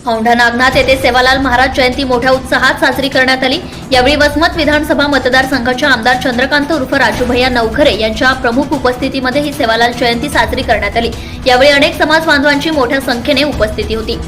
औंढा नागनाथ येथे सेवालाल महाराज जयंती मोठ्या उत्साहात साजरी करण्यात आली। यावेळी वसमत विधानसभा मतदारसंघाचे आमदार चंद्रकांत उर्फ राजूभैया नवखरे यांच्या प्रमुख उपस्थितीमध्ये ही सेवालाल जयंती साजरी करण्यात आली। यावेळी अनेक समाज बांधवांची मोठ्या संख्येने उपस्थिती होती।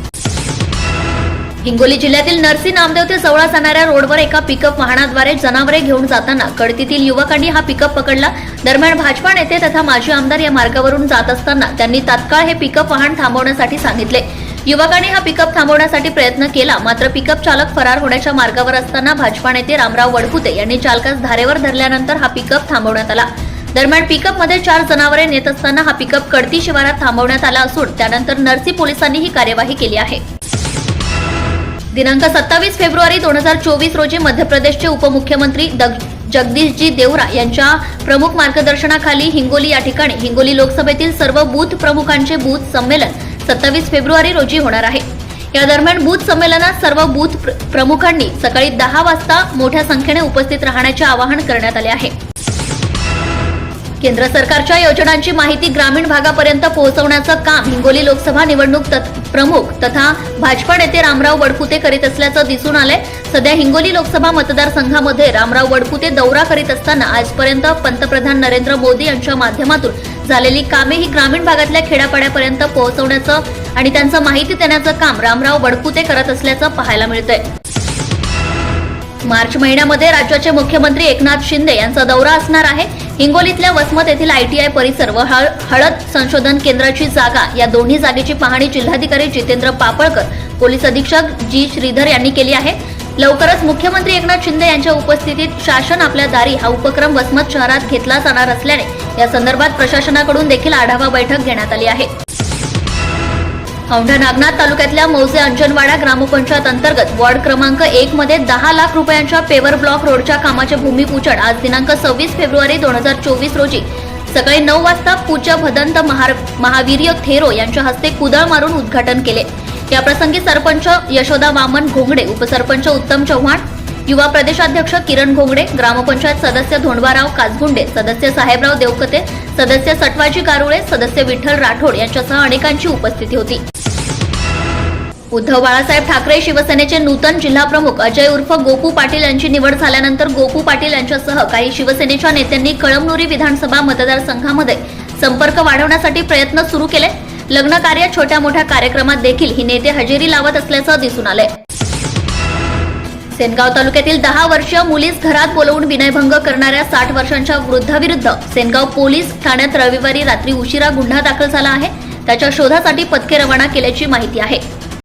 हिंगोली जिल्ह्यातील नरसी नामदेव ते जवळा जाणाऱ्या रोडवर एका पिकअप वाहनाद्वारे जनावरे घेऊन जाताना कडतीतील युवकांनी हा पिकअप पकडला। दरम्यान भाजपा नेते तथा माजी आमदार या मार्गावरून जात असताना त्यांनी तात्काळ हे पिकअप वाहन थांबवण्यासाठी सांगितले। युवकांनी हा पिकअप थांबवण्यासाठी प्रयत्न केला, मात्र पिकअप चालक फरार होण्याच्या मार्गावर असताना भाजपा नेते रामराव वडकुते यांनी चालकास धारेवर धरल्यानंतर हा पिकअप थांबवण्यात आला। दरम्यान पिकअपमध्ये 4 जनावरे नेत असताना हा पिकअप कडती शिवारात थांबवण्यात आला असून त्यानंतर नरसी पोलिसांनी ही कार्यवाही केली आहे। दिनांक 27 फेब्रुवारी 2024 रोजी मध्य प्रदेशचे उपमुख्यमंत्री जगदीशजी देवरा यांच्या प्रमुख मार्गदर्शनाखाली हिंगोली या ठिकाणी हिंगोली लोकसभेतील सर्व बूथ प्रमुखांचे बूथ संमेलन 27 फेब्रुवारी रोजी होणार आहे। या दरम्यान बूथ संमेलनात सर्व बूथ प्रमुखांनी सकाळी 10 वाजता मोठ्या संख्येने उपस्थित राहण्याचे आवाहन करण्यात आले आहे। केंद्र सरकारच्या योजनांची माहिती ग्रामीण भागापर्यंत पोहोचवण्याचं काम हिंगोली लोकसभा निवडणूक प्रमुख तथा भाजपा नेते रामराव वडकुते करीत असल्याचं दिसून आलंय। सध्या हिंगोली लोकसभा मतदारसंघामध्ये रामराव वडकुते दौरा करीत असताना आजपर्यंत पंतप्रधान नरेंद्र मोदी यांच्या माध्यमातून झालेली कामे ही ग्रामीण भागातल्या खेड्यापाड्यापर्यंत पोहोचवण्याचं आणि त्यांचं माहिती देण्याचं काम रामराव वडकुते करत असल्याचं पाहायला मिळतंय। मार्च महिन्यामध्ये राज्याचे मुख्यमंत्री एकनाथ शिंदे यांचा दौरा असणार आहे। हिंगोलीतल्या वसमत येथील ITI परिसर व हळद संशोधन केंद्राची जागा या दोन्ही जागेची पाहणी जिल्हाधिकारी जितेंद्र पापळकर, पोलीस अधीक्षक जी श्रीधर यांनी केली आहे। लवकरच मुख्यमंत्री एकनाथ शिंदे यांच्या उपस्थितीत शासन आपल्या दारी हा उपक्रम वसमत शहरात घेतला जाणार असल्याने या संदर्भात प्रशासनाकडून देखील आढावा बैठक घेण्यात आली आहे। औंढा नागनाथ तालुक्यातल्या मौजे अंजनवाडा ग्रामपंचायत अंतर्गत वॉर्ड क्रमांक 1 मध्ये 10 लाख रुपयांच्या पेवर ब्लॉक रोडच्या कामाचे भूमिपूजन आज दिनांक 26 फेब्रुवारी 2024 रोजी सकाळी 9 वाजता पूज्य भदंत महावीर्य थेरो यांच्या हस्ते कुदळ मारून उद्घाटन केले। याप्रसंगी सरपंच यशोदा वामन घोंगडे, उपसरपंच उत्तम चव्हाण, युवा प्रदेशाध्यक्ष किरण घोंगडे, ग्रामपंचायत सदस्य धोंडवाराव काजगुंडे, सदस्य साहेबराव देवकते, सदस्य सटवाजी गारुळे, सदस्य विठ्ठल राठोड यांच्यासह अनेकांची उपस्थिती होती। उद्धव बाळासाहेब ठाकरे शिवसेनेचे नूतन जिल्हाप्रमुख अजय उर्फ गोपू पाटील यांची निवड झाल्यानंतर गोपू पाटील यांच्यासह काही शिवसेनेच्या नेत्यांनी कळमनुरी विधानसभा मतदारसंघामध्ये संपर्क वाढवण्यासाठी प्रयत्न सुरू केले। लग्न कार्य, छोट्या मोठ्या कार्यक्रमात देखील ही नेते हजेरी लावत असल्याचं दिसून आलंय। सेनगाव तालुक्यातील 10 वर्षीय मुलीस घरात बोलवून विनयभंग करणाऱ्या 60 वर्षांच्या वृद्धाविरुद्ध सेनगाव पोलीस ठाण्यात रविवारी रात्री उशिरा गुन्हा दाखल झाला आहे। त्याच्या शोधासाठी पथके रवाना केल्याची माहिती आहे।